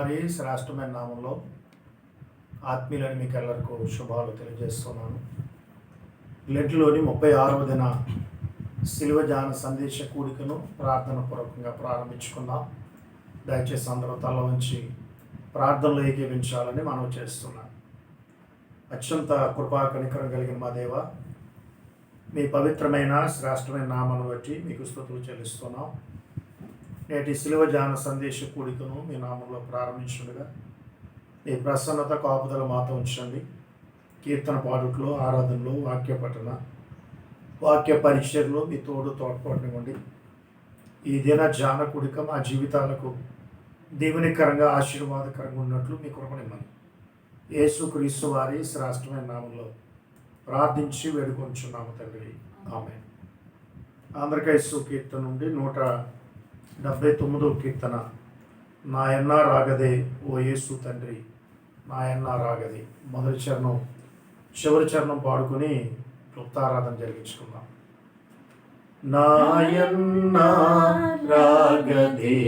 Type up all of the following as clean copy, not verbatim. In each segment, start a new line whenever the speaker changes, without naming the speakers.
వారి శ్రేష్టమైన నామంలో ఆత్మీయులని మీకు ಎಲ್ಲರಿಗೂ శుభాలు తెలియజేస్తున్నాను. లెంట్లోని 36వ దిన శిలువ ధ్యాన సందేశ కూడికను ప్రార్థన పూర్వకంగా ప్రారంభించుకుందాం. దయచేసి అందరూ తల వంచి ప్రార్థనలో ఏకీవించాలని మనం చేస్తున్నాం. అత్యంత కృపా కనికరం కలిగిన మా దేవ, మీ పవిత్రమైన శ్రేష్టమైన నామాన్ని బట్టి మీకు స్తుతులు చెల్లిస్తున్నాం. నేటి శిలువ ధ్యాన సందేశ కూడికను మీ నామంలో ప్రారంభించుండగా మీ ప్రసన్నత కాపుదల మాతో ఉంచండి. కీర్తన పాడుట్లో, ఆరాధనలో, వాక్య పఠన, వాక్య పరిచయలో మీ తోడ్పాటునివ్వండి. ఈ దిన ధ్యాన కూడిక మా జీవితాలకు దీవెనకరంగా ఆశీర్వాదకరంగా ఉన్నట్లు మీ కృపనిమ్మని యేసుక్రీస్తు వారి శ్రేష్టమైన నామంలో ప్రార్థించి వేడుకొంచున్నాము తండ్రి, ఆమేన్. ఆంధ్రకేశు కీర్తన నుండి 179వ కీర్తన. నాయన్న రాగదే ఓ యేసు తండ్రి, నాయన్న రాగదే. మొదటి చరణం చివరి చరణం పాడుకొని క్లుప్తారాధన జరిగించుకుందాం. నాయన్న రాగదే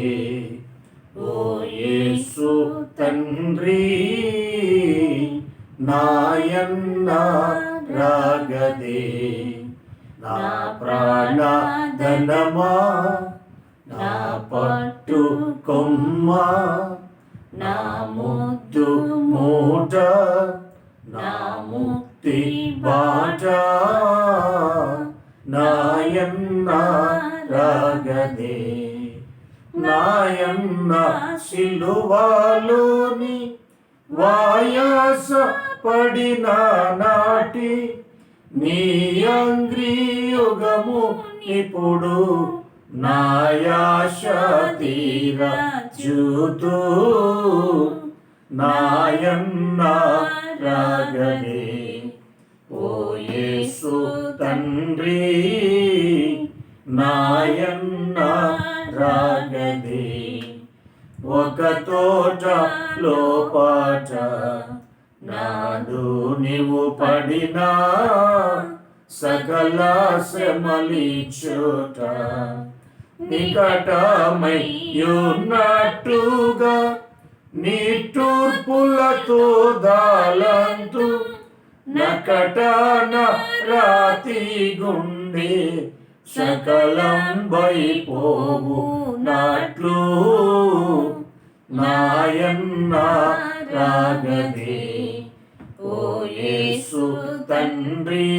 ఓ యేసు తండ్రి, నాయన్న రాగదే నా ప్రాణ ధనమా, నా పట్టు కొమ్మ, నా ముద్దు మూట, నా ముక్తి బాట, నాయన్న రాగదే. నాయన్న సిలువలోని వాయాస పడిన నాటి నీ అంగ్రియుగము ఇప్పుడు నాయాశ తీర చూతూ, నాయన్న రాగదే ఓ యేసు తండ్రి, నాయన్న రాగదే. ఒక తోట లోపాట నాడు నీవు పడినా, సకల శ్రమలి చోట నికటమై ఉన్నట్టుగా నిట్టూర్పులతో దాలంతు నకటన రాతి గుండె సకలం వైపోవు నాట్లు, నాయన్న రాగదే ఓ యేసు తండ్రి,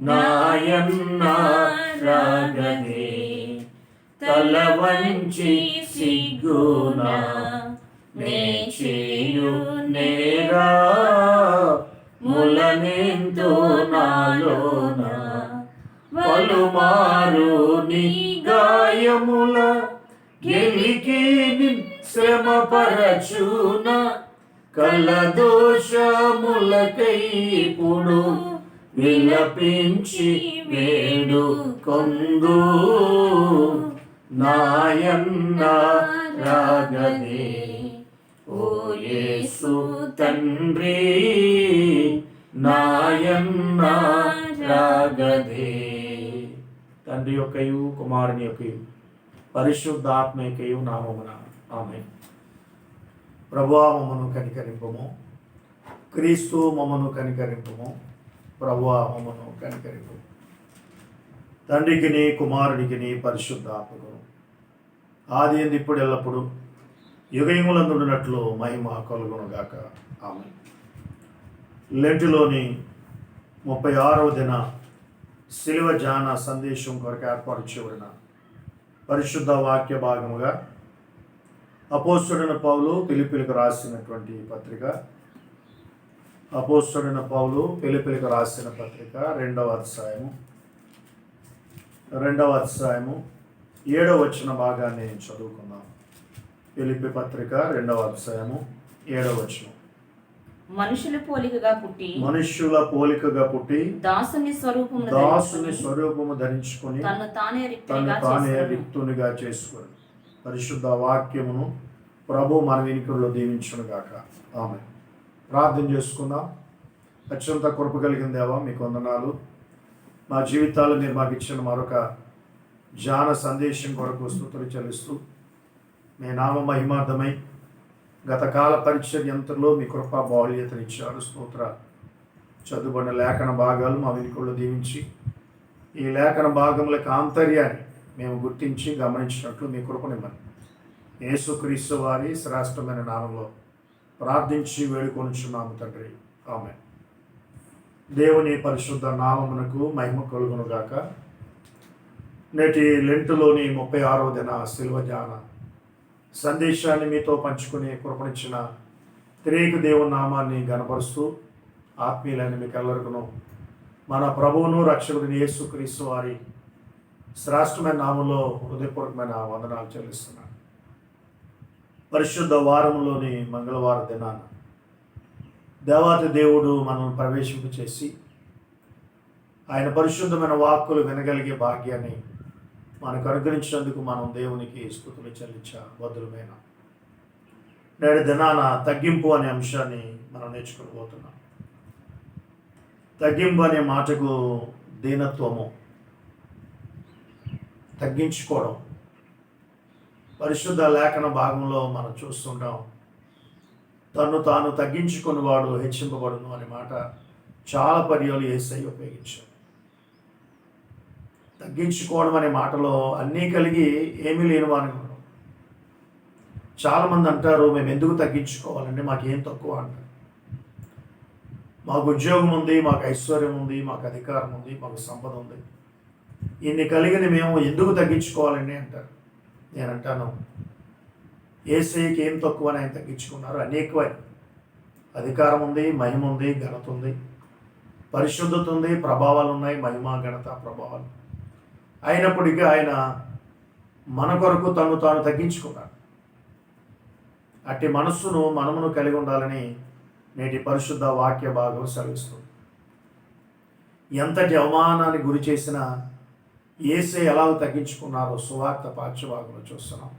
నాయన్న రాగదే. తల వంచి సిగ్గునా నే చేయు నేరా, ములనెంతో నాలోన పలుమారు నీ గాయముల గెలికి శ్రమ పరచున, కల దోషములకై ఇప్పుడు విలపించి వేడుకొందు, నాయన్న రాగదే ఓ యేసు తండ్రి, నాయన్న రాగదే. తండ్రి యొక్కయు కుమారుని యొక్కయు పరిశుద్ధాత్మ యొక్కయు నామమున ఆమేన్. ప్రభువా మమ్మను కనికరింపుము, క్రీస్తు మమ్మను కనికరింపుము, ప్రభువా మమ్మను కనికరింపుము. తండ్రికిని కుమారుడికిని పరిశుద్ధాత్మకు ఆది ఎందు ఇప్పుడు ఎల్లప్పుడు యుగయుములందున్నట్లు మహిమ కలుగునుగాక, ఆమేన్. లెంటులోని 36వ దిన శిలువ ధ్యాన సందేశం కొరకు ఏర్పాటు చేయబడిన పరిశుద్ధ వాక్య భాగముగా అపోస్తలుడైన పౌలు ఫిలిప్పీలకు రాసినటువంటి పత్రిక. అపోస్తలుడైన పౌలు ఫిలిప్పీలకు రాసిన పత్రిక 2వ అధ్యాయము 7వ వచన భాగాన్ని చదువుకుందాం. ఫిలిప్పీ పత్రిక 2వ అధ్యాయము 7వ వచనం.
మనుషుల పోలికగా పుట్టి
దాసుని స్వరూపము ధరించుకొని తను తానే రిక్తునిగా చేసుకొని. పరిశుద్ధ వాక్యమును ప్రభు మన వినికిడిలో దీవించునుగాక, ఆమేన్. ప్రార్థన చేసుకుందాం. అత్యంత కృప కలిగిన దేవా, మీకు వందనాలు. మా జీవితాలు మీరు మాకు ఇచ్చిన మరొక ధ్యాన సందేశం కొరకు స్తుతులు చెల్లిస్తూ మీ నామ మహిమార్థమై గత కాల పరిచర్యంతలో మీ కృపా బాహుళ్యతనిచ్చారు. స్తోత్ర. చదువుబడిన లేఖన భాగాలు మా వెనుకల్లో దీవించి ఈ లేఖన భాగములకు ఆంతర్యాన్ని మేము గుర్తించి గమనించినట్లు మీ కృపనిమ్మని యేసుక్రీస్తు వారి శ్రేష్టమైన నామంలో ప్రార్థించి వేడుకొనుచున్నాము తండ్రి. ఆమేన్. దేవుని పరిశుద్ధ నామమునకు మహిమ కలుగునుగాక. నేటి లెంటులోని 36వ దిన శిలువ ధ్యాన సందేశాన్ని మీతో పంచుకునే కృపణించిన త్రియేక దేవుని నామాన్ని గణపరుస్తూ ఆత్మీయులైన మీకు ఎల్లరికను మన ప్రభువును రక్షకుడిని యేసుక్రీస్తు వారి శ్రేష్టమైన నామంలో హృదయపూర్వకమైన వందనాలు చెల్లిస్తున్నాను. పరిశుద్ధ వారంలోని మంగళవార దినాన దేవాతి దేవుడు మనల్ని ప్రవేశింపచేసి ఆయన పరిశుద్ధమైన వాక్కులు వినగలిగే భాగ్యాన్ని మనకు అనుగ్రహించినందుకు మనం దేవునికి స్తుతులు చెల్లించబద్దులమైన నేడు దినాన తగ్గింపు అనే అంశాన్ని మనం నేర్చుకోబోతున్నాం. తగ్గింపు అనే మాటకు దీనత్వము, తగ్గించుకోవడం. పరిశుద్ధ లేఖన భాగంలో మనం చూస్తుంటాం, తను తాను తగ్గించుకుని వాడు హెచ్చింపబడును అనే మాట చాలా పర్యాలు యేసయ్య ఉపయోగించాడు. తగ్గించుకోవడం అనే మాటలో అన్నీ కలిగి ఏమీ లేని వారిని మనం. చాలామంది అంటారు, మేము ఎందుకు తగ్గించుకోవాలంటే మాకేం తక్కువ అంటారు. మాకు ఉద్యోగం ఉంది, మాకు ఐశ్వర్యం ఉంది, మాకు అధికారం ఉంది, మాకు సంపద ఉంది, ఇన్ని కలిగిన మేము ఎందుకు తగ్గించుకోవాలండి అంటారు. నేను అంటాను, యేసయ్యకి ఏం తక్కువ అని ఆయన తగ్గించుకున్నారు? అనేకమైన అధికారం ఉంది, మహిమ ఉంది, ఘనత ఉంది, పరిశుద్ధత ఉంది, ప్రభావాలు ఉన్నాయి, మహిమ ఘనత ప్రభావాలు. అయినప్పటికీ ఆయన మన కొరకు తను తాను తగ్గించుకున్నాడు. అట్టి మనస్సును మనమును కలిగి ఉండాలని నేటి పరిశుద్ధ వాక్య భాగం సెలవిస్తుంది. ఎంతటి అవమానానికి గురి చేసినా యేసయ్య ఎలా తగ్గించుకున్నారో సువార్త పాఠ్యభాగంలో చూస్తున్నాం.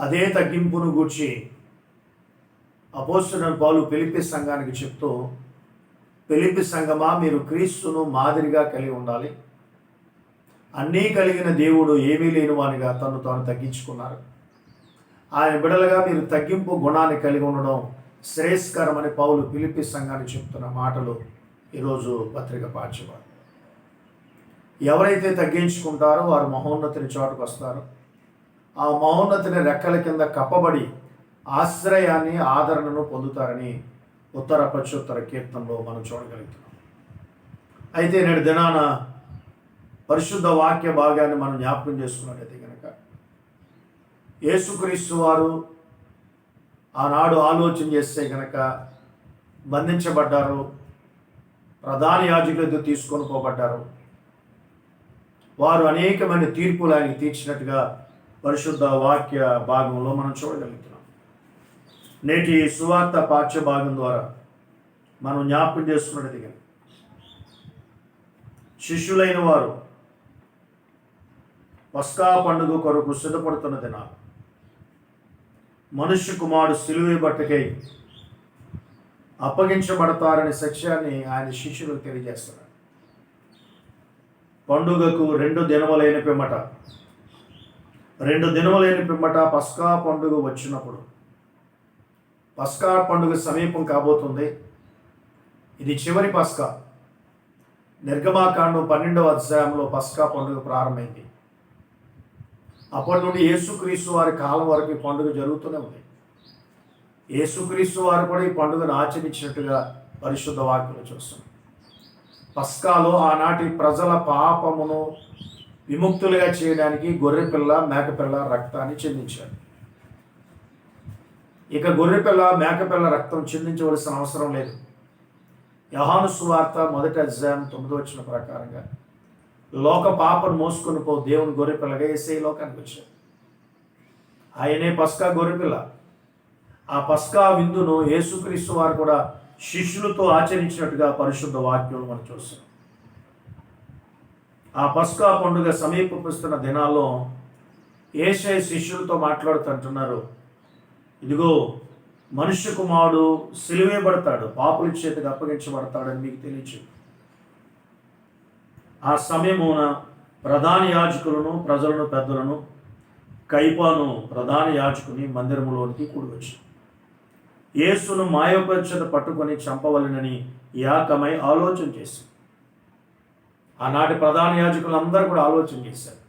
అదే తగ్గింపును గూర్చి అపోస్తలుడైన పౌలు ఫిలిప్పీ సంఘానికి చెప్తూ, ఫిలిప్పీ సంఘమా, మీరు క్రీస్తును మాదిరిగా కలిగి ఉండాలి. అన్నీ కలిగిన దేవుడు ఏమీ లేని వానిగా తను తాను తగ్గించుకున్నారు. ఆయన బిడలుగా మీరు తగ్గింపు గుణాన్ని కలిగి ఉండడం శ్రేయస్కరమని పౌలు ఫిలిప్పీ సంఘానికి చెప్తున్న మాటలు ఈరోజు పత్రిక పాఠ్యభాగం. ఎవరైతే తగ్గించుకుంటారో వారు మహోన్నతిని చాటుకు వస్తారు. ఆ మహోన్నతిని రెక్కల కింద కప్పబడి ఆశ్రయాన్ని, ఆదరణను పొందుతారని ఉత్తర ప్రత్యుత్తర కీర్తనలో మనం చూడగలుగుతున్నాం. అయితే నేడు దినాన పరిశుద్ధ వాక్య భాగాన్ని మనం జ్ఞాపకం చేసుకున్నట్టయితే కనుక యేసుక్రీస్తు వారు ఆనాడు ఆలోచన చేస్తే కనుక బంధించబడ్డారు, ప్రధాన యాజకులతో తీసుకొని పోబడ్డారు. వారు అనేకమైన తీర్పులు ఆయనకి తీర్చినట్టుగా పరిశుద్ధ వాక్య భాగంలో మనం చూడగలుగుతున్నాం. నేటి సువార్త పాఠ్య భాగం ద్వారా మనం జ్ఞాపకం చేసుకున్నది, శిష్యులైన వారు పస్కా పండుగ కొరకు సిద్ధపడుతున్న దినాలు, మనుష్య కుమారుడు సిలువ బట్టకై అప్పగించబడతారనే సత్యాన్ని ఆయన శిష్యులకు తెలియజేస్తున్నారు. పండుగకు 2 దినములైన పిమ్మట పస్కా పండుగ వచ్చినప్పుడు, పస్కా పండుగ సమీపం కాబోతుంది. ఇది చివరి పస్కా. నిర్గమాకాండం 12వ అధ్యాయంలో పస్కా పండుగ ప్రారంభమైంది. అప్పటి నుండి యేసుక్రీస్తు వారి కాలం వరకు ఈ పండుగ జరుగుతూనే ఉంది. యేసుక్రీస్తు వారు కూడా ఈ పండుగను ఆచరించినట్టుగా పరిశుద్ధ వాక్యంలో చూస్తున్నాం. పస్కాలో ఆనాటి ప్రజల పాపమును విముక్తులుగా చేయడానికి గొర్రెపిల్ల, మేకపిల్ల రక్తాన్ని చెందించారు. ఇక గొర్రెపిల్ల, మేకపిల్ల రక్తం చెందించవలసిన అవసరం లేదు. యోహాను సువార్త 1వ అధ్యాయం 9వ వచనం ప్రకారంగా లోక పాపను మోసుకొని పో దేవుని గొర్రెపిల్లగా యేసయ్య లోకానికి వచ్చారు. ఆయనే పస్కా గొర్రెపిల్ల. ఆ పస్కా విందును యేసుక్రీస్తు వారు కూడా శిష్యులతో ఆచరించినట్టుగా పరిశుద్ధ వాక్యం మనం చూస్తున్నాం. ఆ పస్కా పండుగ సమీపిస్తున్న దినాల్లో యేసయ్య శిష్యులతో మాట్లాడుతుంటున్నారు, ఇదిగో మనుష్య కుమారుడు సిలువేయబడతాడు, పాపుల చేతికి అప్పగించబడతాడని మీకు తెలియచు. ఆ సమయమున ప్రధాన యాజకులను, ప్రజలను, పెద్దలను కైపాను ప్రధాన యాజకుని మందిరంలోనికి కూడి వచ్చాడు. యేసును మాయోపేక్షత పట్టుకొని చంపవలెనని ఏకమై ఆలోచన చేశారు. ఆనాటి ప్రధాన యాజకులు అందరూ కూడా ఆలోచన చేశారు.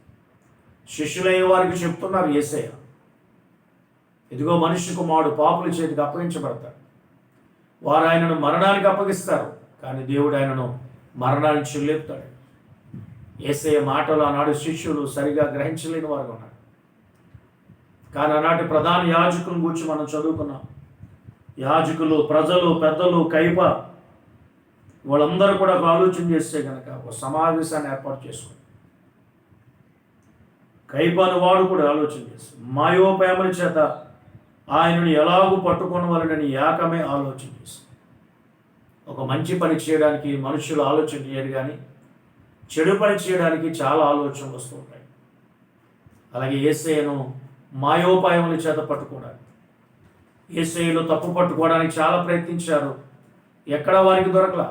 శిష్యులైన వారికి చెప్తున్నారు యేసయ్య, ఇదిగో మనిషి కుమారుడు పాపుల చేతికి అప్పగించబడతాడు, వారు ఆయనను మరణానికి అప్పగిస్తారు, కానీ దేవుడు ఆయనను మరణానికి లేపుతాడు. యేసయ్య మాటలు ఆనాడు శిష్యులు సరిగా గ్రహించలేని వారు ఉన్నారు. కానీ ఆనాటి ప్రధాన యాజకులను గురించి మనం చదువుకున్నాం. యాజకులు, ప్రజలు, పెద్దలు, కైప వాళ్ళందరూ కూడా ఒక ఆలోచన చేస్తే కనుక ఒక సమావేశాన్ని ఏర్పాటు చేసుకుని కైపాను వాడు కూడా ఆలోచన చేస్తాడు. మాయోపాయముల చేత ఆయనను ఎలాగూ పట్టుకొనవలనని ఏకమే ఆలోచన చేస్తాడు. ఒక మంచి పని చేయడానికి మనుషులు ఆలోచన చేయరు, కానీ చెడు పని చేయడానికి చాలా ఆలోచనలు వస్తూ ఉంటాయి. అలాగే యేసయ్యను మాయోపాయముల చేత పట్టుకోవడానికి, యేసయ్యలో తప్పు పట్టుకోవడానికి చాలా ప్రయత్నించారు. ఎక్కడ వారికి దొరకలా.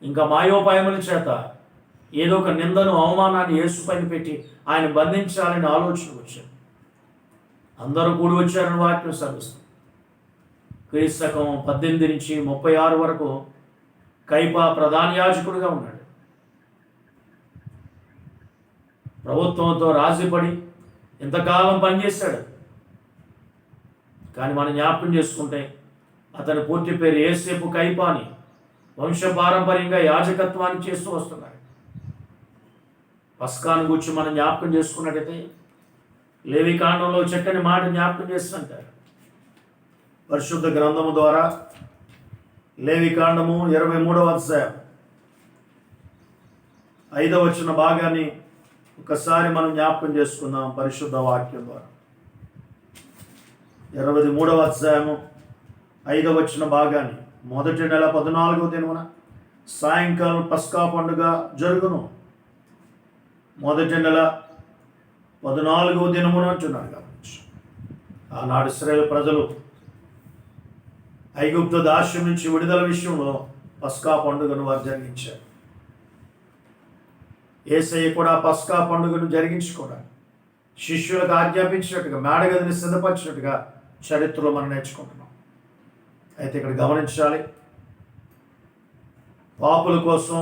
ఇంకా మాయోపాయముల చేత ఏదో ఒక నిందను, అవమానాన్ని యేసు పైన పెట్టి ఆయన బంధించాలని ఆలోచన వచ్చారు. అందరూ కూడి వచ్చారని వాక్యం సెలవిస్తుంది. క్రీస్తకం 18 నుంచి 36 వరకు కైపా ప్రధాన యాజకుడిగా ఉన్నాడు. ప్రభుత్వంతో రాజీపడి ఇంతకాలం పనిచేశాడు. కానీ మనం జ్ఞాపకం చేసుకుంటే అతని పూర్తి పేరు యేసేపు కైపా అని వంశపారంపర్యంగా యాజకత్వాన్ని చేస్తూ వస్తున్నాడు. పస్కాను గురించి మనం జ్ఞాపకం చేసుకున్నట్టయితే లేవికాండంలో చక్కని మాట జ్ఞాపకం చేస్తుంటారు. పరిశుద్ధ గ్రంథము ద్వారా లేవికాండము 23వ అధ్యాయం 5వ వచన భాగాన్ని ఒకసారి మనం జ్ఞాపకం చేసుకుందాం. పరిశుద్ధ వాక్యం ద్వారా 23వ అధ్యాయము 5వ వచన భాగాన్ని, మొదటి నెల 14వ దినమున సాయంకాలం పస్కా పండుగ జరుగును. మొదటి నెల 14వ దినమున అంటున్నాడు. గమనించు, ఆనాడు ఇశ్రాయేలు ప్రజలు ఐగుప్తు దాస్యం నుంచి విడుదల విషయంలో పస్కా పండుగను వారు జరిగించారు. యేసయ్య కూడా పస్కా పండుగను జరిగించుకోవడానికి శిష్యులకు ఆజ్ఞాపించినట్టుగా మేడగదిని సిద్ధపరిచినట్టుగా చరిత్రలో మనం నేర్చుకుంటున్నాం. అయితే ఇక్కడ గమనించాలి, పాపుల కోసం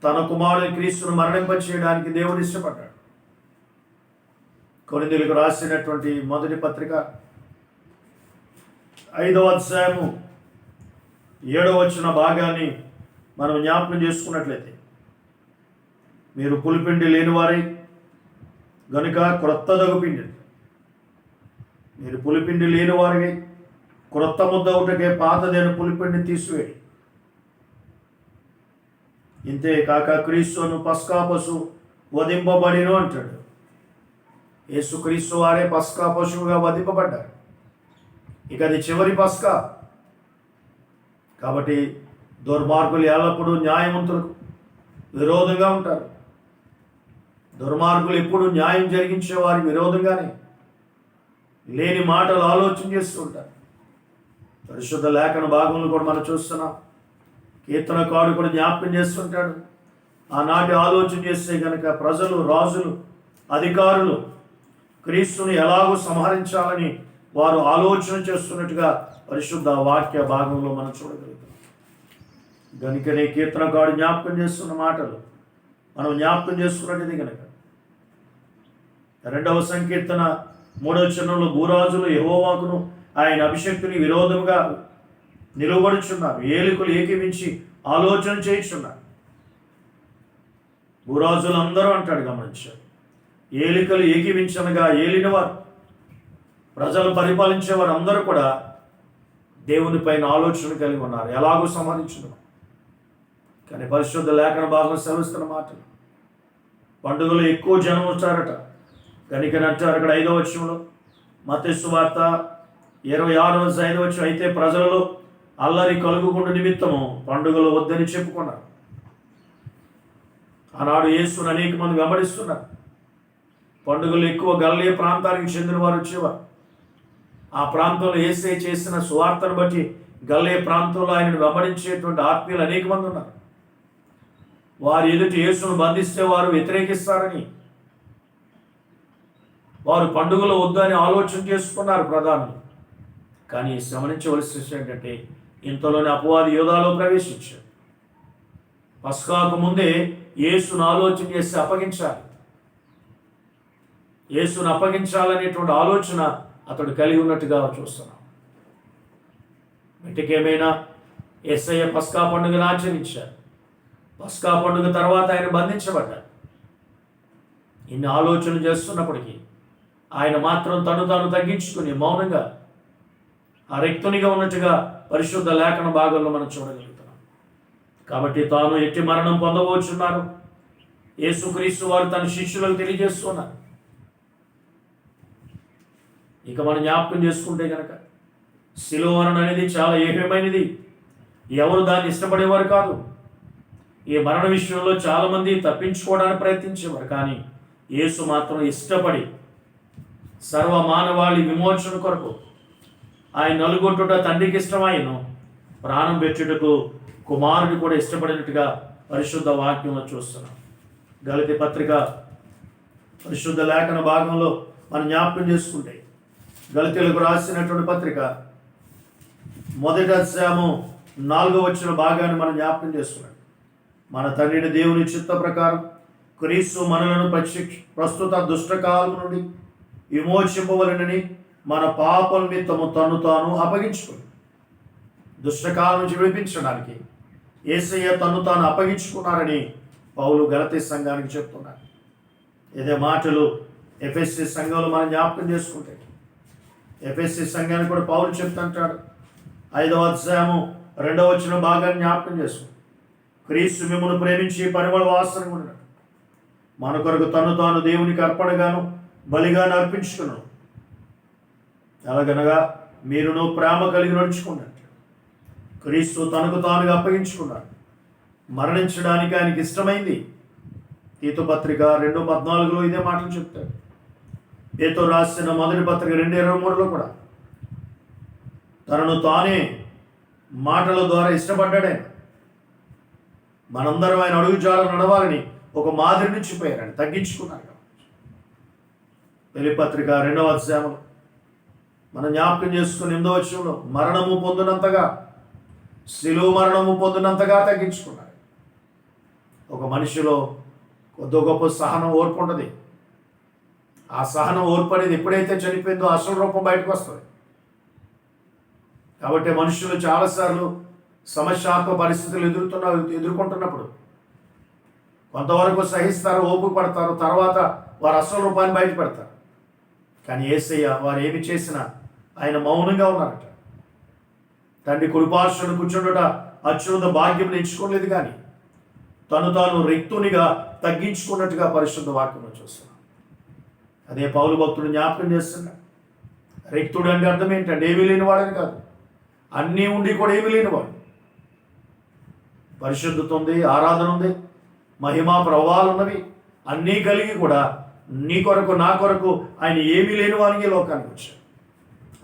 తన కుమారుని క్రీస్తును మరణింపచేయడానికి దేవుడు ఇష్టపడ్డాడు. కొరింథీయులకు రాసినటువంటి మొదటి పత్రిక 5వ అధ్యాయము 7వ వచన భాగాన్ని మనం జ్ఞాపకం చేసుకున్నట్లయితే, మీరు పులిపిండి లేనివారై గనుక క్రొత్తదగు పిండి, మీరు పులిపిండి లేనివారై క్రొత్త ముద్ద ఒకటికే పాతదైన పులిపిండిని తీసివేయండి. ఇంతే కాక క్రీస్తును పస్కా పశువు వధింపబడిను అంటాడు. యేసుక్రీస్తు వారే పస్కా పశువుగా వధింపబడ్డారు. ఇక అది చివరి పస్కా. కాబట్టి దుర్మార్గులు ఎల్లప్పుడూ న్యాయవంతులకు విరోధంగా ఉంటారు. దుర్మార్గులు ఎప్పుడు న్యాయం జరిగించే వారికి విరోధంగానే లేని మాటలు ఆలోచన చేస్తూ ఉంటారు. పరిశుద్ధ లేఖన భాగంలో కూడా మనం చూస్తున్నాం. కీర్తనకారుడు కూడా జ్ఞాపకం చేస్తుంటాడు. ఆనాటి ఆలోచన చేస్తే కనుక ప్రజలు, రాజులు, అధికారులు క్రీస్తుని ఎలాగో సంహరించాలని వారు ఆలోచన చేస్తున్నట్టుగా పరిశుద్ధ వాక్య భాగంలో మనం చూడగలుగుతాం. కనుకనే కీర్తనకారుడు జ్ఞాపకం చేస్తున్న మాటలు మనం జ్ఞాపకం చేసుకున్నట్టుది కనుక 2వ సంకీర్తన 3వ వచనంలో భూరాజులు యెహోవాకును ఆయన అభిషక్తుని విరోధముగా నిలువబడుచున్నారు, ఏలికలు ఏకీవించి ఆలోచన చేయించున్నారు. భూరాజులందరూ అంటాడు, గమనించారు. ఏలికలు ఏకీవించనగా ఏలినవారు, ప్రజలు పరిపాలించేవారు అందరూ కూడా దేవుని పైన ఆలోచన కలిగి ఉన్నారు, ఎలాగో సంహరించున్నారు. కానీ పరిశుద్ధ లేఖన భాగం సెలవిస్తున్న మాటలు, పండుగలో ఎక్కువ జనం వచ్చారట. కనుకనంటారు అక్కడ 5వ వచనంలో, మత్తయి సువార్త 26వ వచనం, అయితే ప్రజలలో అల్లరి కలుగుకుండా నిమిత్తము పండుగలు వద్దని చెప్పుకున్నారు. ఆనాడు యేసును అనేక మంది వెంబడిస్తున్నారు. పండుగలు ఎక్కువ గలిలయ ప్రాంతానికి చెందిన వారు వచ్చేవారు. ఆ ప్రాంతంలో యేసే చేసిన సువార్తను బట్టి గలిలయ ప్రాంతంలో ఆయనను వెంబడించేటువంటి ఆత్మీయులు అనేక మంది ఉన్నారు. వారి ఎదుటి యేసును బంధిస్తే వారు వ్యతిరేకిస్తారని వారు పండుగలు వద్దు అని ఆలోచన చేసుకున్నారు ప్రధానులు. కానీ గమనించవలసిన విషయం ఏంటంటే ఇంతలోనే అపవాది యోధాలో ప్రవేశించాడు. పస్కాకు ముందే యేసును ఆలోచన చేసి అప్పగించాలి, యేసును అప్పగించాలనేటువంటి ఆలోచన అతడు కలిగి ఉన్నట్టుగా చూస్తున్నాం. వీటికేమైనా యేసయ్య పస్కా పండుగను ఆచరించారు. పస్కా పండుగ తర్వాత ఆయన బంధించబడ్డారు. ఇన్ని ఆలోచనలు చేస్తున్నప్పటికీ ఆయన మాత్రం తను తాను తగ్గించుకుని మౌనంగా ఆ రిక్తునిగా ఉన్నట్టుగా పరిశుద్ధ లేఖన భాగంలో మనం చూడగలుగుతున్నాం. కాబట్టి తాను ఎట్టి మరణం పొందబోచున్నారు యేసుక్రీస్తు వారు తన శిష్యులకు తెలియజేస్తున్నారు. ఇక మనం జ్ఞాపకం చేసుకుంటే కనుక శిలువ మరణం అనేది చాలా ఏహ్యమైనది. ఎవరు దాన్ని ఇష్టపడేవారు కాదు. ఈ మరణ విషయంలో చాలామంది తప్పించుకోవడానికి ప్రయత్నించేవారు. కానీ యేసు మాత్రం ఇష్టపడి సర్వ మానవాళి విమోచన కొరకు ఆయన నలుగొట్టుట తండ్రికి ఇష్టమాయను, ప్రాణం పెట్టుటకు కుమారుడు కూడా ఇష్టపడినట్టుగా పరిశుద్ధ వాక్యంలో చూస్తున్నాం. గలతీ పత్రిక పరిశుద్ధ లేఖన భాగంలో మనం జ్ఞాపకం చేసుకుంటే గలతీలకు రాసినటువంటి పత్రిక 1వ అధ్యాయము 4వ వచన భాగాన్ని మనం జ్ఞాపకం చేసుకున్నాం. మన తండ్రిని దేవుని చిత్త ప్రకారం క్రీస్తు మనలను ప్రస్తుత దుష్టకాలం నుండి విమోచింపవలనని మన పాపల నిమిత్తము తను తాను అప్పగించుకుంది. దుష్టకాలం నుంచి విడిపించడానికి యేసయ్య తను తాను అప్పగించుకున్నారని పౌలు గలతీ సంఘానికి చెప్తున్నారు. ఇదే మాటలు ఎఫెసీ సంఘంలో మనం జ్ఞాపకం చేసుకుంటే ఎఫెసీ సంఘానికి కూడా పౌలు చెప్తుంటాడు. 5వ అధ్యాయము 2వ వచన భాగాన్ని జ్ఞాపకం చేసుకుంటాం. క్రీస్తు మిమ్మును ప్రేమించి పరిమళ వాసన ఉన్నాడు, మన కొరకు తను తాను దేవునికి అర్పణగాను బలిగాను అర్పించుకున్నాడు. ఎలాగనగా మీరును ప్రేమ కలిగి నడుచుకున్నట్టు క్రీస్తు తనకు తానుగా అప్పగించుకున్నాడు. మరణించడానికి ఆయనకి ఇష్టమైంది. తీతు పత్రిక 2:14 ఇదే మాటలు చెప్తాడు. పేతురు రాసిన మొదటి పత్రిక 2:23 కూడా తనను తానే మాటల ద్వారా ఇష్టపడ్డాడే. మనందరం ఆయన అడుగుజాడలు నడవాలని ఒక మాదిరి నుంచి పోయారని తగ్గించుకున్నారు. పెళ్లి పత్రిక 2వ అధ్యాయంలో మనం జ్ఞాపకం చేసుకుని 8వ వచనంలో మరణము పొందినంతగా, శిలువ మరణము పొందినంతగా తగ్గించుకున్నారు. ఒక మనిషిలో కొద్ది గొప్ప సహనం ఓర్పు ఉంటుంది. ఆ సహనం ఓర్పు అనేది ఎప్పుడైతే చనిపోయిందో అసలు రూపం బయటకు వస్తుంది. కాబట్టి మనుషులు చాలాసార్లు సమస్యాత్మక పరిస్థితులు ఎదుర్కొంటున్నప్పుడు కొంతవరకు సహిస్తారు, ఓపిక పడతారు, తర్వాత వారు అసలు రూపాన్ని బయటపడతారు. కానీ యేసయ్య వారు ఏమి చేసినా ఆయన మౌనంగా ఉన్నారట. తండ్రి కుడిపార్శ్వను కూర్చుండుట అత్యున్నత భాగ్యం ఎంచుకోలేదు, కానీ తను తాను రిక్తునిగా తగ్గించుకున్నట్టుగా పరిశుద్ధ వాక్యంలో చూస్తున్నాం. అదే పౌలు భక్తుడు జ్ఞాపకం చేస్తున్నాడు. రిక్తుడు అంటే అర్థం ఏంటంటే ఏమీ లేనివాడని కాదు, అన్నీ ఉండి కూడా ఏమీ లేనివాడు. పరిశుద్ధత ఉంది, ఆరాధన ఉంది, మహిమా ప్రభావాలు ఉన్నవి, అన్నీ కలిగి కూడా నీ కొరకు నా కొరకు ఆయన ఏమీ లేని వారికి లోకానికి వచ్చాడు.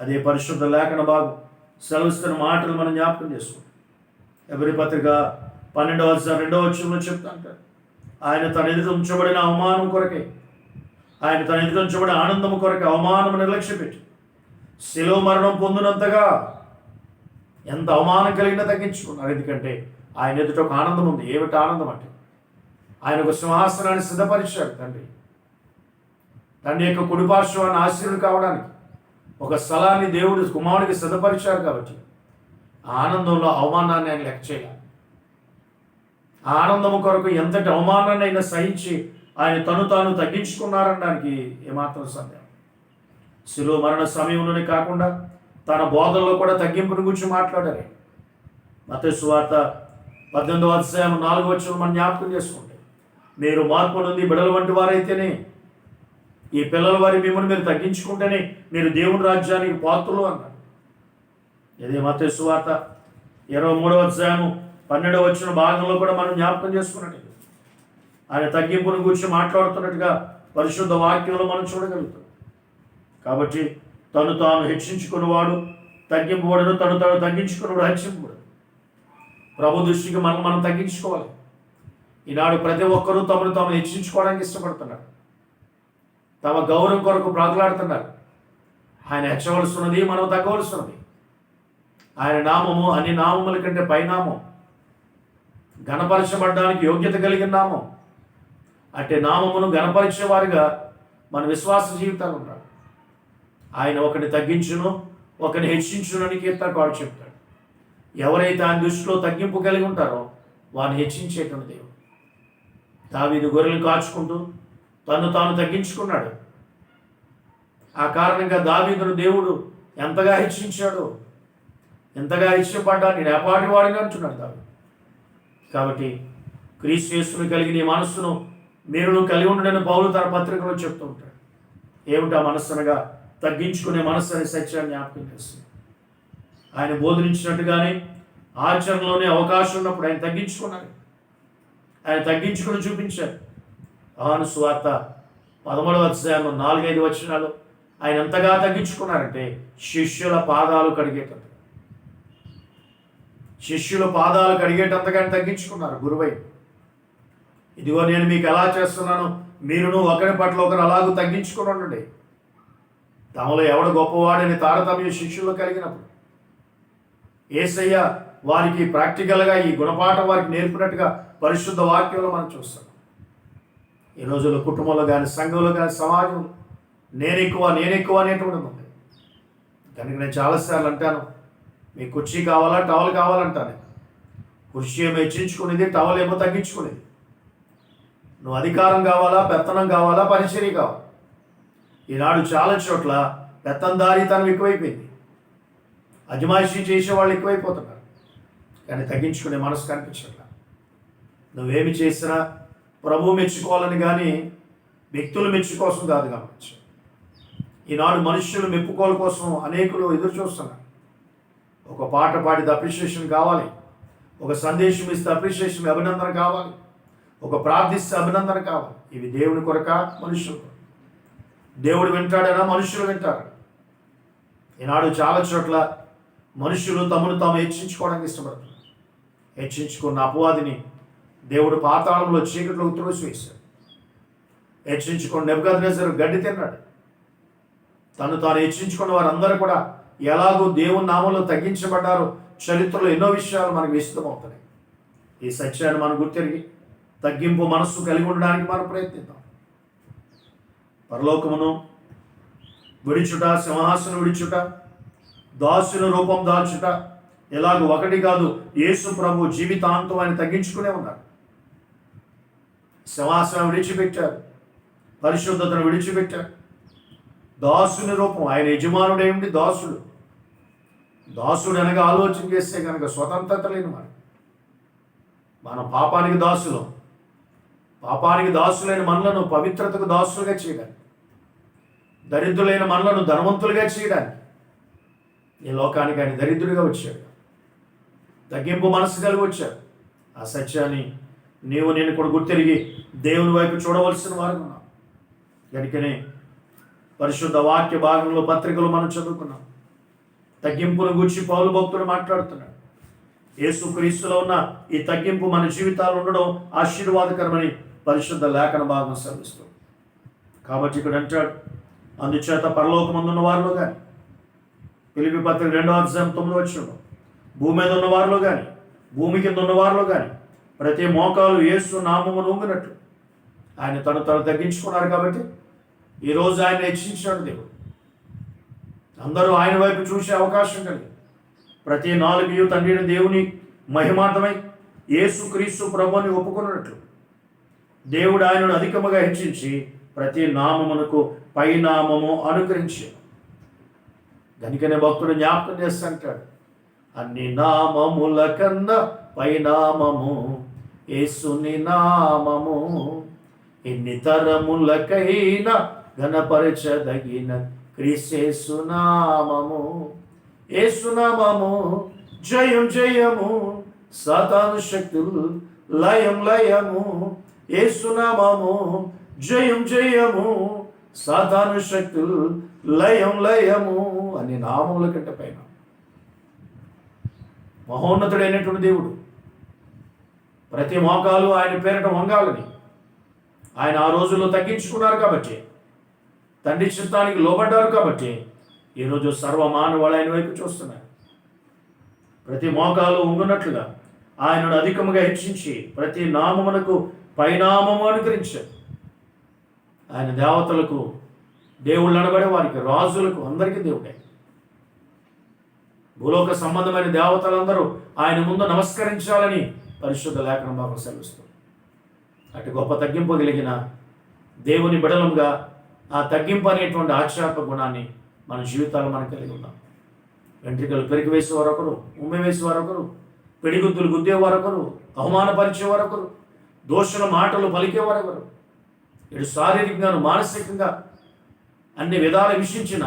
అదే పరిశుద్ధ లేఖన భాగం సెలవిస్తున్న మాటలు మనం జ్ఞాపకం చేసుకుంటాం. ఎవరి పత్రిక 12వ అధ్యాయం 2వ వచనంలో చెప్తా అంటారు, ఆయన తన ఎదుట ఉంచబడిన అవమానం కొరకే, ఆయన తన ఎదుట ఉంచబడిన ఆనందం కొరకే అవమానం నిర్లక్ష్యపెట్టి శిలువ మరణం పొందినంతగా ఎంత అవమానం కలిగినా తగ్గించుకున్నారు. ఎందుకంటే ఆయన ఎదుట ఒక ఆనందం ఉంది. ఏమిటి ఆనందం అంటే ఆయన ఒక సింహాసనాన్ని సిద్ధపరిచాడు తండ్రి. తండ్రి యొక్క కుడిపార్శ్వాన్ని ఆశీర్వాదం కావడానికి ఒక స్థలాన్ని దేవుడు కుమారుడికి సిద్ధపరిచారు. కాబట్టి ఆ ఆనందంలో అవమానాన్ని ఆయన లెక్క చేయాలి. ఆ ఆనందము కొరకు ఎంతటి అవమానాన్ని అయినా సహించి ఆయన తను తాను తగ్గించుకున్నారనడానికి ఏమాత్రం సందేహం. శిలువ మరణ సమయంలోనే కాకుండా తన బోధనలో కూడా తగ్గింపుని గురించి మాట్లాడారు. మత్తయి సువార్త 18వ అధ్యాయం 4వ వచనం మనం జ్ఞాపకం చేసుకుంటే, మీరు మార్పు నుండి బిడల వంటి వారైతేనే, ఈ పిల్లల వారి మిమ్మల్ని మీరు తగ్గించుకుంటేనే మీరు దేవుని రాజ్యానికి పాత్రలు అన్నారు. ఇదే మత్తయి సువార్త 23వ అధ్యాయం 12వ వచన భాగంలో కూడా మనం జ్ఞాపకం చేసుకున్నట్టు ఆయన తగ్గింపుని గురించి మాట్లాడుతున్నట్టుగా పరిశుద్ధ వాక్యంలో మనం చూడగలుగుతాం. కాబట్టి తను తాను హెచ్చించుకున్నవాడు తగ్గింపబడను, తను తాను తగ్గించుకున్నవాడు హెచ్చింపబడు. ప్రభు దృష్టికి మనం తగ్గించుకోవాలి. ఈనాడు ప్రతి ఒక్కరూ తమను తాము హెచ్చించుకోవడానికి ఇష్టపడుతున్నారు. తమ గౌరవం కొరకు ప్రాకులాడుతున్నారు. ఆయన హెచ్చవలసినది, మనం తగ్గవలసినది. ఆయన నామము అన్ని నామముల కంటే పైనామం, ఘనపరచబడ్డానికి యోగ్యత కలిగిన నామం. అంటే నామమును ఘనపరిచేవారుగా మన విశ్వాస జీవితాలు ఉన్నాడు. ఆయన ఒకరిని తగ్గించును, ఒకరిని హెచ్చించునని కీర్తనకారుడు చెప్తాడు. ఎవరైతే ఆయన దృష్టిలో తగ్గింపు కలిగి ఉంటారో వారిని హెచ్చించేటువంటి దేవుడు. దావీదు గొర్రెలు కాచుకుంటూ తను తాను తగ్గించుకున్నాడు. ఆ కారణంగా దావీదును దేవుడు ఎంతగా హెచ్చించాడు, ఎంతగా ఇష్టపడ్డా, నేను ఎపాటి వాడిని అంటున్నాడు దావీదు. కాబట్టి క్రీస్తు యేసును కలిగిన ఈ మనస్సును మీరు కలిగి ఉండడని పౌలు తన పత్రికలో చెప్తూ ఉంటాడు. ఏమిటా మనస్సు అనగా తగ్గించుకునే మనస్సు అనే సత్యాన్ని జ్ఞాపకం చేస్తుంది. ఆయన బోధించినట్టుగానే ఆచరణలోనే అవకాశం ఉన్నప్పుడు ఆయన తగ్గించుకున్నారు. ఆయన తగ్గించుకుని చూపించారు. యోహాను సువార్త 13వ అధ్యాయంలో 4-5 వచనాలు ఆయన ఎంతగా తగ్గించుకున్నారంటే శిష్యుల పాదాలు కడిగేటంత, శిష్యుల పాదాలు కడిగేటంతగా ఆయన తగ్గించుకున్నారు. గురువై, ఇదిగో నేను మీకు ఎలా చేస్తున్నాను, మీరును ఒకరి పట్ల ఒకరు అలాగూ తగ్గించుకుని ఉండండి. తమలో ఎవడు గొప్పవాడని తారతమ్య శిష్యులు కలిగినప్పుడు యేసయ్య వారికి ప్రాక్టికల్గా ఈ గుణపాఠం వారికి నేర్పినట్టుగా పరిశుద్ధ వాక్యంలో మనం చూస్తాం. ఈ రోజుల్లో కుటుంబంలో కానీ, సంఘంలో కానీ, సమాజంలో నేను ఎక్కువ అనేటువంటిది ఉంది. కనుక నేను చాలాసార్లు అంటాను, మీకు కుర్చీ కావాలా, టవల్ కావాలంటాను. కుర్చీ ఏమో హెచ్చించుకునేది, టవల్ ఏమో తగ్గించుకునేది. నువ్వు అధికారం కావాలా, పెత్తనం కావాలా, పరిచర్య కావాలి. ఈనాడు చాలా చోట్ల పెత్తందారీతనం ఎక్కువైపోయింది, అజమాయిషీ చేసేవాళ్ళు ఎక్కువైపోతున్నారు. కానీ తగ్గించుకునే మనసు కనిపించట్లా. నువ్వేమి చేసినా ప్రభువు మెచ్చుకోవాలని కానీ వ్యక్తులు మెచ్చుకోసం కాదు. గమనించు, ఈనాడు మనుష్యులు మెప్పుకోల కోసం అనేకులు ఎదురు చూస్తున్నారు. ఒక పాట పాడితే అప్రిషియేషన్ కావాలి, ఒక సందేశం ఇస్తే అప్రిషియేషన్, అభినందన కావాలి, ఒక ప్రార్థిస్తే అభినందన కావాలి. ఇవి దేవుని కొరక, మనుషులు కొరక. దేవుడు వింటాడైనా మనుషులు వింటారు. ఈనాడు చాలా చోట్ల మనుషులు తమను తాము హెచ్చించుకోవడానికి ఇష్టపడుతున్నారు. హెచ్చించుకున్న అపవాదిని దేవుడు పాతాళంలో చీకట్లోకి త్రోసివేశాడు. హెచ్చించుకున్న నెబుకద్నెజరు గడ్డి తిన్నాడు. తను తాను హెచ్చించుకున్న వారందరూ కూడా ఎలాగో దేవుని నామంలో తగ్గించబడ్డారో చరిత్రలో ఎన్నో విషయాలు మనకు విశదమవుతాయి. ఈ సత్యాన్ని మనం గుర్తిరిగి తగ్గింపు మనస్సు కలిగి ఉండడానికి మనం ప్రయత్నిద్దాం. పరలోకమును విడిచుట, సింహాసనం విడిచుట, దాసుని రూపం దాల్చుట, ఎలాగో ఒకటి కాదు, యేసు ప్రభు జీవితాంతం ఆయన తగ్గించుకునే ఉన్నారు. సింహాసనం విడిచిపెట్టారు, పరిశుద్ధతను విడిచిపెట్టారు. దాసుని రూపం, ఆయన యజమానుడే ఉండి దాసుడు. దాసుడు అనగా ఆలోచన చేస్తే కనుక స్వతంత్రత లేని వాడు. మనం పాపానికి దాసులం. పాపానికి దాసులైన మనలను పవిత్రతకు దాసులుగా చేయడానికి, దరిద్రులైన మనలను ధనవంతులుగా చేయడానికి ఈ లోకానికి ఆయన దరిద్రుడిగా వచ్చాడు. తగ్గింపు మనసు కలిగి వచ్చాడు. ఆ సత్యాన్ని నేను కూడా గుర్తిరిగి దేవుని వైపు చూడవలసిన వారు ఉన్నాం. కనుకనే పరిశుద్ధ వాక్య భాగంలో పత్రికలు మనం చదువుకున్నాం. తగ్గింపును గురించి పౌలు భక్తుడు మాట్లాడుతున్నాడు. యేసుక్రీస్తులో ఉన్న ఈ తగ్గింపు మన జీవితాలు ఉండడం ఆశీర్వాదకరమని పరిశుద్ధ లేఖన భాగం శ్రమిస్తుంది. కాబట్టి ఇక్కడ అంటాడు, అందుచేత పరలోకమందున్న వారిలో కానీ, ఫిలిప్పీ పత్రిక 2వ అధ్యాయం 9వ వచనంలో, భూమి మీద ఉన్న వారిలో కానీ, భూమి కింద ఉన్న వారిలో కానీ ప్రతి మోకాలు యేసు నామమును వంగినట్లు ఆయన తను తగ్గించుకున్నారు. కాబట్టి ఈరోజు ఆయన హెచ్చించాడు దేవుడు. అందరూ ఆయన వైపు చూసే అవకాశం కలిగి ప్రతి నాలుగు తండ్రిని దేవుని మహిమార్థమై యేసుక్రీస్తు ప్రభువుని ఒప్పుకున్నట్లు దేవుడు ఆయనను అధికముగా హెచ్చించి ప్రతి నామమునకు పైనామము అనుగ్రహించాడు. దానికనే భక్తుడు జ్ఞాపకం చేస్తుంటాడు, అన్ని నామముల కన్నా పైనామము యేసుని నామము, ఎన్ని తరములకైనా ఘనపరచదగిన క్రీస్తు నామము. యేసునామము జయం జయము, సాతాను శక్తులు లయం లయము. యేసునామము జయం జయము, సాతాను శక్తులు లయం లయము. అన్ని నామముల కంటే పైన మహోన్నతుడైనటువంటి దేవుడు. ప్రతి మోకాలు ఆయన పేరిట వంగాలని ఆయన ఆ రోజుల్లో తగ్గించుకున్నారు. కాబట్టి తండ్రి చిత్తానికి లోబడ్డారు కాబట్టి ఈరోజు సర్వమానవాళ్ళు ఆయన వైపు చూస్తున్నారు. ప్రతి మోకాలు ఉంగునట్లుగా ఆయనను అధికముగా హెచ్చించి ప్రతి నామమునకు పైనామము అనుకరించారు. ఆయన దేవతలకు దేవుళ్ళు అనబడే వారికి, రాజులకు, అందరికీ దేవుడే. భూలోక సంబంధమైన దేవతలందరూ ఆయన ముందు నమస్కరించాలని పరిశుద్ధ లేఖనం మాకు సెలవిస్తుంది. అటు గొప్ప తగ్గింపు కలిగిన దేవుని బిడలంగా ఆ తగ్గింపు అనేటువంటి ఆధ్యాత్మిక గుణాన్ని మన జీవితాలు మనం కలిగి ఉన్నాం. వెంట్రుకలు పెరిగి వేసేవారొకరు, ఉమ్మి వేసేవారొకరు, పిడిగుద్దులు గుద్దేవారొకరు, అవమానపరిచేవారొకరు, దోషుల మాటలు పలికేవారొకరు. ఇటు శారీరకంగాను మానసికంగా అన్ని విధాలు హింసించిన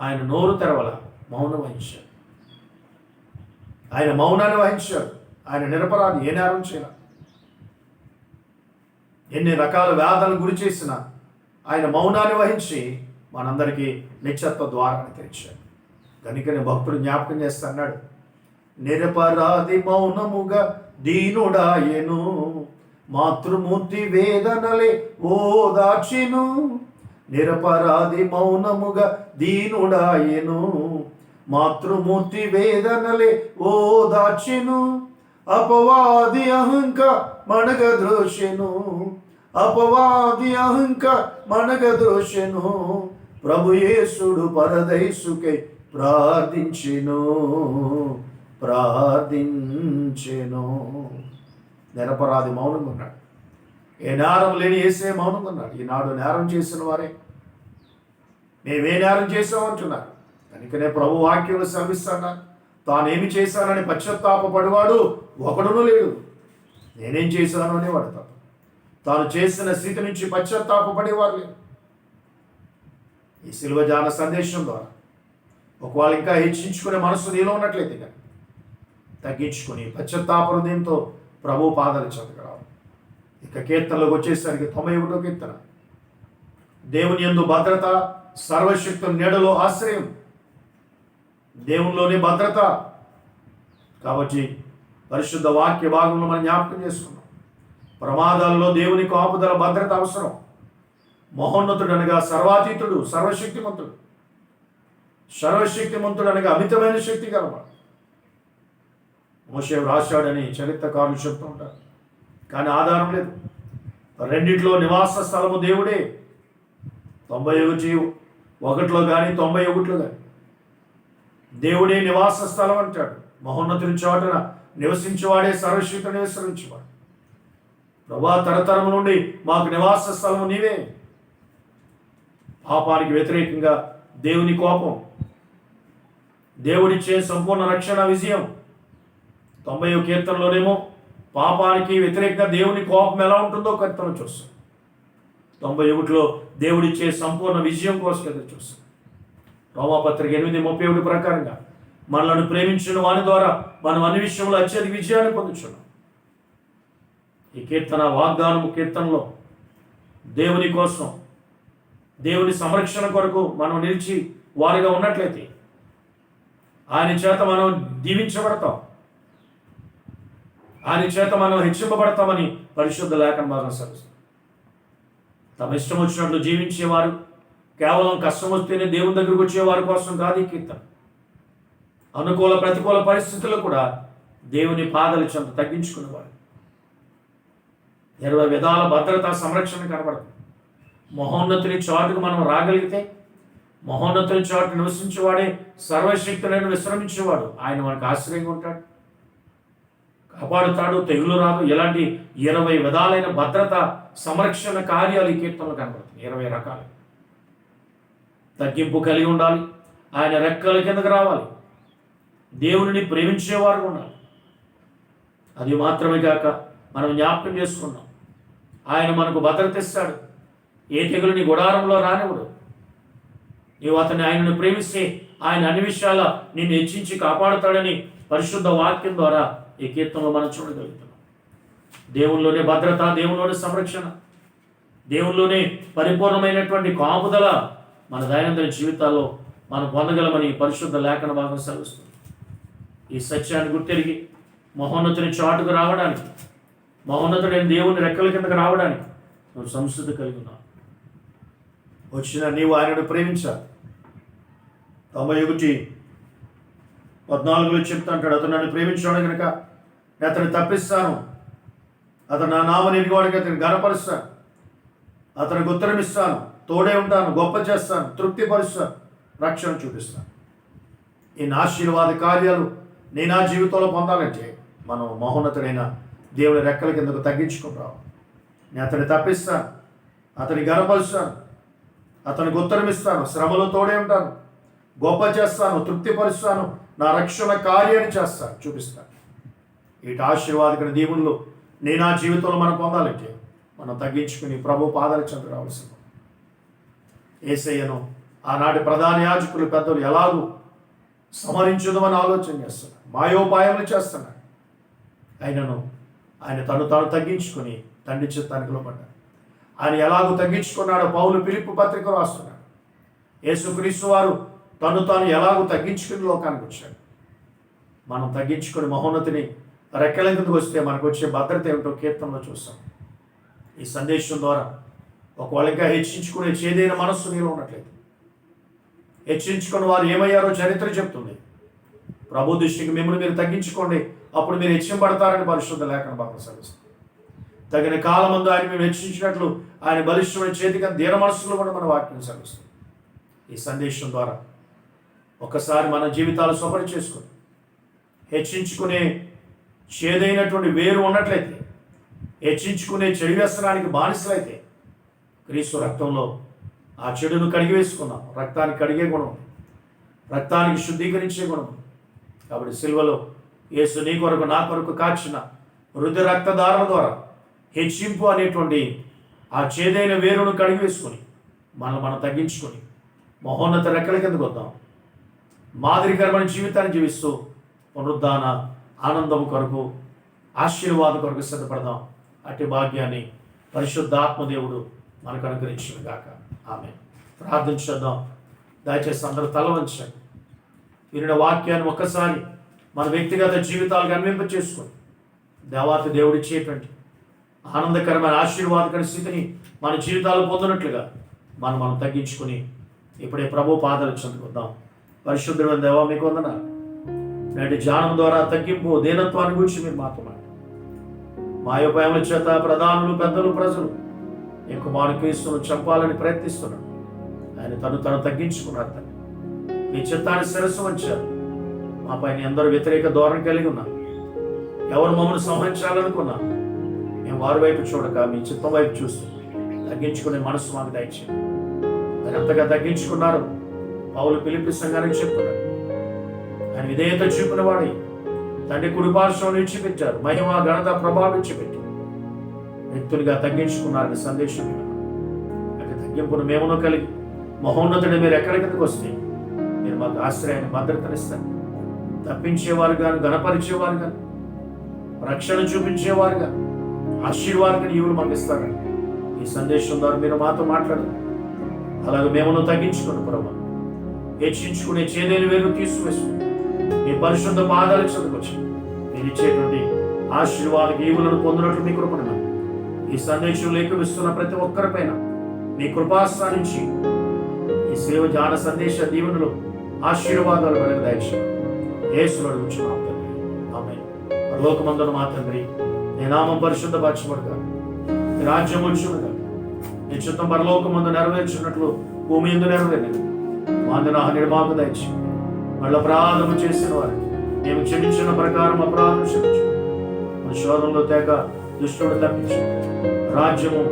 ఆయన నోరు తెరవల, మౌనం వహించాడు. ఆయన మౌనాన్ని వహించాడు. ఆయన నిరపరాధి, ఏ నేరం చేయాల. ఎన్ని రకాల వ్యాధులను గురి చేసిన ఆయన మౌనాన్ని వహించి మనందరికీ నిత్యత్వ ద్వారాన్ని తెరిచాడు. కనుకనే భక్తుడు జ్ఞాపకం చేస్తున్నాడు, నిరపరాధి మౌనముగా దీనుడాయెను, మాతృమూర్తి వేదనలే ఓదార్చెను. నిరపరాధి మౌనముగా దీనుడాయెను, మాతృమూర్తి వేదనలే ఓదార్చెను. అపవాది అహంక మణగద్రోషెను, అపవాది అహంక మణగద్రోషెను. ప్రభు యేసుడు పరదైసుకై ప్రార్థించెను. నిరపరాధి మౌనంగా ఉన్నాడు. ఏ నేరం లేని యేసే మౌనంగా ఉన్నాడు. ఈనాడు నేరం చేసిన వారే మేమే నేరం చేసామంటున్నారు. కనుకనే ప్రభు వాక్యంలో శ్రమిస్తున్నాను, తానేమి చేశానని పశ్చాత్తాపపడివాడు ఒకడునూ లేడు. నేనేం చేశాను అనేవాడు తప్ప తాను చేసిన స్థితి నుంచి పశ్చాత్తాపపడేవారు లేరు. ఈ శిలువ జాన సందేశం ద్వారా ఒకవేళ ఇంకా హెచ్చించుకునే మనసు నీలో ఉన్నట్లయితే కానీ తగ్గించుకుని పశ్చాత్తాప హృదయంతో ప్రభు పాదాలు చెందగలవు. ఇక కీర్తనలోకి వచ్చేసరికి 91వ కీర్తన. దేవుని యందు భద్రత, సర్వశక్తు నీడలో ఆశ్రయం. దేవునిలోనే భద్రత. కాబట్టి పరిశుద్ధ వాక్య భాగంలో మనం జ్ఞాపకం చేసుకున్నాం, ప్రమాదాల్లో దేవుని కాపుదల, భద్రత అవసరం. మహోన్నతుడు అనగా సర్వాతీతుడు, సర్వశక్తిమంతుడు. సర్వశక్తిమంతుడు అనగా అమితమైన శక్తి కలవాడు. మోషే రాశాడని చరిత్రకారులు చెప్తూ ఉంటారు, కానీ ఆధారం లేదు. రెండిట్లో నివాస స్థలము దేవుడే. 91లో కానీ 91లో కానీ దేవుడే నివాస స్థలం అంటాడు. మహోన్నతుని చోటన నివసించేవాడే సర్వశక్తుని విస్తరించేవాడు. ప్రభా, తరతరము నుండి మాకు నివాస స్థలము నీవే. పాపానికి వ్యతిరేకంగా దేవుని కోపం, దేవుడిచ్చే సంపూర్ణ రక్షణ విజయం. 90వ కీర్తనలోనేమో పాపానికి వ్యతిరేకంగా దేవుని కోపం ఎలా ఉంటుందో కీర్తన చూస్తాం. 91లో దేవుడిచ్చే సంపూర్ణ విజయం కోసం ఎదురు చూస్తాం. రోమాపత్రిక 8:31 ప్రకారంగా మనలను ప్రేమించిన వాని ద్వారా మనం అన్ని విషయంలో అత్యధిక విజయాన్ని పొందుతున్నాం. ఈ కీర్తన వాగ్దానము కీర్తనలో దేవుని కోసం, దేవుని సంరక్షణ కొరకు మనం నిలిచి వారిగా ఉన్నట్లయితే ఆయన చేత మనం దీవించబడతాం, ఆయన చేత మనం హెచ్చింపబడతామని పరిశుద్ధ లేఖన భాగం సెలవిస్తుంది. తమ ఇష్టం వచ్చినట్లు జీవించేవారు, కేవలం కష్టం వస్తేనే దేవుని దగ్గరకు వచ్చేవారి కోసం కాదు ఈ కీర్తన. అనుకూల ప్రతికూల పరిస్థితుల్లో కూడా దేవుని పాదాల చెంత తగ్గించుకునేవారు. 20 విధాల భద్రత, సంరక్షణ కనబడుతుంది. మహోన్నతుని చాటుకు మనం రాగలిగితే, మహోన్నతుని చాటు నివసించేవాడే సర్వశక్తులను విశ్రమించేవాడు. ఆయన మనకు ఆశ్రయంగా ఉంటాడు, కాపాడుతాడు, తెగులు రాదు. ఇలాంటి 20 విధాలైన భద్రత, సంరక్షణ కార్యాలు ఈ కీర్తనలు కనబడుతుంది. 20 రకాలు. తగ్గింపు కలిగి ఉండాలి, ఆయన రెక్కల కిందకు రావాలి, దేవుని ప్రేమించేవారు ఉండాలి. అది మాత్రమే కాక మనం జ్ఞాపకం చేసుకున్నాం, ఆయన మనకు భద్రత ఇస్తాడు. ఏ తెగులు నీ గుడారంలో రానివ్వడు. నీవు ఆయనను ప్రేమిస్తే ఆయన అన్ని విషయాల నిన్ను హెచ్చించి కాపాడుతాడని పరిశుద్ధ వాక్యం ద్వారా ఈ కీర్తనలో మనం చూడగలుగుతున్నాం. దేవునిలోనే భద్రత, దేవునిలోనే సంరక్షణ, దేవునిలోనే పరిపూర్ణమైనటువంటి కాపుదల మన దైనందిన జీవితాల్లో మనం పొందగలమని పరిశుద్ధ లేఖన భాగం సెలవిస్తుంది. ఈ సత్యాన్ని గుర్తెరిగి మహోన్నతుని చాటుకు రావడానికి, మహోన్నతుడైన దేవుని రెక్కల కిందకు రావడానికి నువ్వు సంసిద్ధి కలిగి ఉన్నావు. వచ్చిన నీవు ఆయనను ప్రేమించాలి. 91:14 చెప్తుంటాడు, అతను నన్ను ప్రేమించాడు కనుక నేను అతన్ని తప్పిస్తాను, అతను నా నామం ఎరిగేవాడికి అతన్ని ఘనపరుస్తాను, అతనికి ఉత్తరం ఇస్తాను, తోడే ఉంటాను, గొప్ప చేస్తాను, తృప్తిపరుస్తాను, రక్షణ చూపిస్తాను. ఈ ఆశీర్వాద కార్యాలు నేను నా జీవితంలో పొందాలంటే మనం మహోన్నతుడైన దేవుని రెక్కల కిందకు తగ్గించుకుంటాం. నేను అతన్ని తప్పిస్తాను, అతని ఘనపరుస్తాను, అతనికి ఉత్తరం ఇస్తాను, శ్రమలో తోడే ఉంటాను, గొప్ప చేస్తాను, తృప్తిపరుస్తాను, నా రక్షణ కార్యాన్ని చేస్తాను, చూపిస్తాను. వీటి ఆశీర్వాదకర దేవుళ్ళు నేను నా జీవితంలో మనం పొందాలంటే మనం తగ్గించుకుని ప్రభు పాదాల చెంత రావాల్సింది. యేసయ్యను ఆనాటి ప్రధాన యాజకులు పెద్దలు ఎలాగూ సమరించుదామని ఆలోచన చేస్తున్నారు, మాయోపాయములు చేస్తున్నారు. ఆయన తను తగ్గించుకొని తండ్రి చిత్తానికి లోబడ్డాడు. ఆయన ఎలాగూ తగ్గించుకున్నాడో పౌలు ఫిలిప్పీ పత్రిక రాస్తున్నాడు. యేసుక్రీస్తు వారు తాను ఎలాగూ తగ్గించుకుని లోకానికి వచ్చాడు. మనం తగ్గించుకుని మహోన్నతిని రెక్కల కిందకు వస్తే మనకు వచ్చే భద్రత ఏమిటో కీర్తనలో చూస్తాం. ఈ సందేశం ద్వారా ఒకవేళ ఇంకా హెచ్చించుకునే చేదైన మనస్సు నీలో ఉన్నట్లయితే, హెచ్చించుకున్న వారు ఏమయ్యారో చరిత్ర చెప్తుంది. ప్రభు దృష్టికి మిమ్మల్ని మీరు తగ్గించుకోండి, అప్పుడు మీరు హెచ్చింపడతారని పరిశుద్ధ లేఖన భాగం సెలవిస్తుంది. తగిన కాలమందు ఆయన మేము హెచ్చించినట్లు ఆయన బలిష్టమైన చేతికి దీన మనస్సులో కూడా మన వాక్యం సెలవిస్తుంది. ఈ సందేశం ద్వారా ఒకసారి మన జీవితాలు సఫలం చేసుకుని హెచ్చించుకునే చేదైనటువంటి వేరు ఉన్నట్లయితే, హెచ్చించుకునే చెడు వ్యసనానికి బానిసలైతే క్రీస్తు రక్తంలో ఆ చెడును కడిగి వేసుకున్నాం. రక్తానికి కడిగే గుణం, రక్తానికి శుద్ధీకరించే గుణం. కాబట్టి సిల్వలో యేసు నీ కొరకు నా కొరకు కాచిన వృద్ధి రక్తధారణ ద్వారా హెచ్చింపు అనేటువంటి ఆ చేదైన వేరును కడిగి వేసుకొని మనం తగ్గించుకొని మహోన్నత రెక్కల కిందకు వద్దాం. మాదిరికరమైన జీవితాన్ని జీవిస్తూ పునరుద్ధాన ఆనందము కొరకు, ఆశీర్వాదం కొరకు సిద్ధపడదాం. అట్టి భాగ్యాన్ని పరిశుద్ధాత్మదేవుడు మనకు అనుగ్రహించును గాక. ఆమె ప్రార్థించేద్దాం. దయచేసి అందరూ తల వంచండి. వినిన వాక్యాన్ని ఒక్కసారి మన వ్యక్తిగత జీవితాలకు అన్వింప చేసుకొని దేవాతి దేవుడిచ్చేటువంటి ఆనందకరమైన ఆశీర్వాదకర స్థితిని మన జీవితాలు పొందినట్లుగా మనం తగ్గించుకొని ఇప్పుడే ప్రభు పాదాలు చెందుకుందాం. పరిశుద్ధమైన దేవా మీకు వందనాలు. నేటి ధ్యానం ద్వారా తగ్గింపు దీనత్వాన్ని గురించి మీరు మాట్లాడారు. మాయోపాయముల చేత ప్రధానులు, పెద్దలు, ప్రజలు ఈ కుమారుని క్రీస్తును చంపాలని ప్రయత్నిస్తున్నారు. ఆయన తను తగ్గించుకున్నారు. తండ్రి మీ చిత్తాన్ని శిరస్సు వంచారు. మా పైన ఎందరో వ్యతిరేక ధోరణి కలిగి ఉన్నారు. ఎవరు మమ్మల్ని సంహరించాలనుకున్నా మేము వారి వైపు చూడక మీ చిత్తం వైపు చూస్తూ తగ్గించుకునే మనసు మాకు దయచేయండి. మరి ఎంతగా తగ్గించుకున్నారు పౌలు ఫిలిప్పీ సంఘానికి చెప్తున్నారు. ఆయన విధేయత చూపిన వాడి తండ్రి కుడిపార్శ్వం విడిచిపెట్టారు, మహిమ ఘనత ప్రభావం విడిచిపెట్టి వ్యక్తులుగా తగ్గించుకున్నారని సందేశం. అంటే తగ్గింపును మేమునో కలిగి మహోన్నతుడు మీరు ఎక్కడి కిందకు వస్తే మీరు మాకు ఆశ్రయాన్ని భద్రతనిస్తారు. తప్పించేవారు కానీ, ఘనపరిచేవారు కానీ, రక్షణ చూపించేవారు కానీ, ఆశీర్వాదం ఈవులు మాకు ఇస్తారని ఈ సందేశం ద్వారా మీరు మాతో మాట్లాడారు. అలాగే మేమును తగ్గించుకుని ప్రభు హెచ్చించుకునే చేదేని వేరు తీసుకువేసుకుని మీ పరిశుద్ధ పాదాలు చదువుకొచ్చి మీరు ఇచ్చేటువంటి ఆశీర్వాద ఈవులను పొందినట్లు మీ కృపను ఈ సందేశం లేఖిస్తున్న ప్రతి ఒక్కరిపైన మీ కృపాస్థానించి ఈ సేవ ధ్యాన సందేశ దీవెనలు ఆశీర్వాదాలు వెనక దయచేయండి. యేసును అడుగుచున్నాం తండ్రి, ఆమేన్. పరలోకమందున మా తండ్రి, నీ నామం పరిశుద్ధపరచబడుగా, నీ రాజ్యం వచ్చునుగా, నీ చిత్తం పరలోకమందు నెరవేర్చున్నట్లు భూమి యందు నెరవేరినది. మా దినాన్ని మాకు దయచేయండి. మళ్ళీ అపరాధము చేసిన వారు మేము క్షమించిన ప్రకారం అపరాధం క్షమించు. మన శోధనలో తేక దుష్టుడు తప్పించు. రాజ్యము,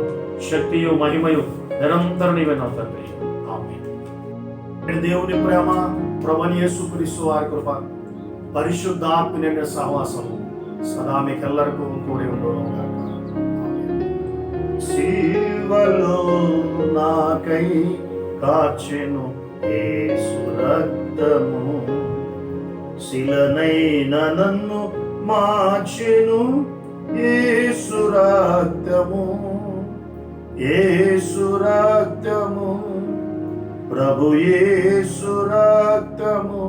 శక్తియు, మహిమయు నిరంతరం నీవేనా తండ్రి, ఆమేన్. దేవుని ప్రేమ, ప్రభువైన యేసుక్రీస్తు వారి కృప, పరిశుద్ధాత్మ సహవాసము సదా మీకెల్లరికూ కూడి ఉండును గాక. సిలువలో నాకై కాచెను యేసు రక్తము, శిలనైన నన్ను మార్చెను యేసు రక్తము, యేసు రక్తము, ప్రభు యేసు రక్తము,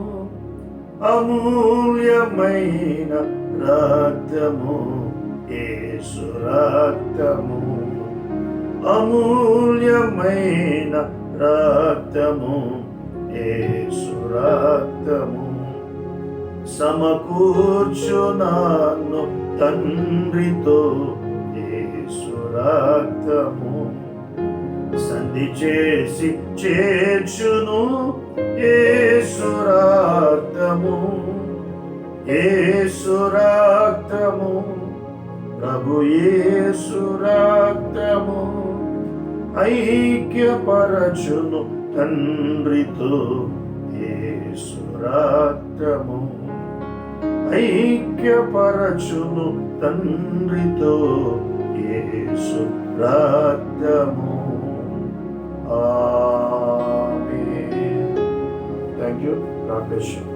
అమూల్యమైన రక్తము, యేసు రక్తము, అమూల్యమైన రక్తము యేసు రక్తము సమకూర్చు నన్ను తండ్రితో యేసు రక్తము సంధి చేసి చేర్చును యేసు రక్తము యేసు రక్తము ప్రభు యేసు రక్తము ఐక్యపరచును తండ్రితో యేసు రక్తము ఐక్యపరచును తండ్రితో యేసు రక్తము. ఆమేన్. Thank you. God bless you.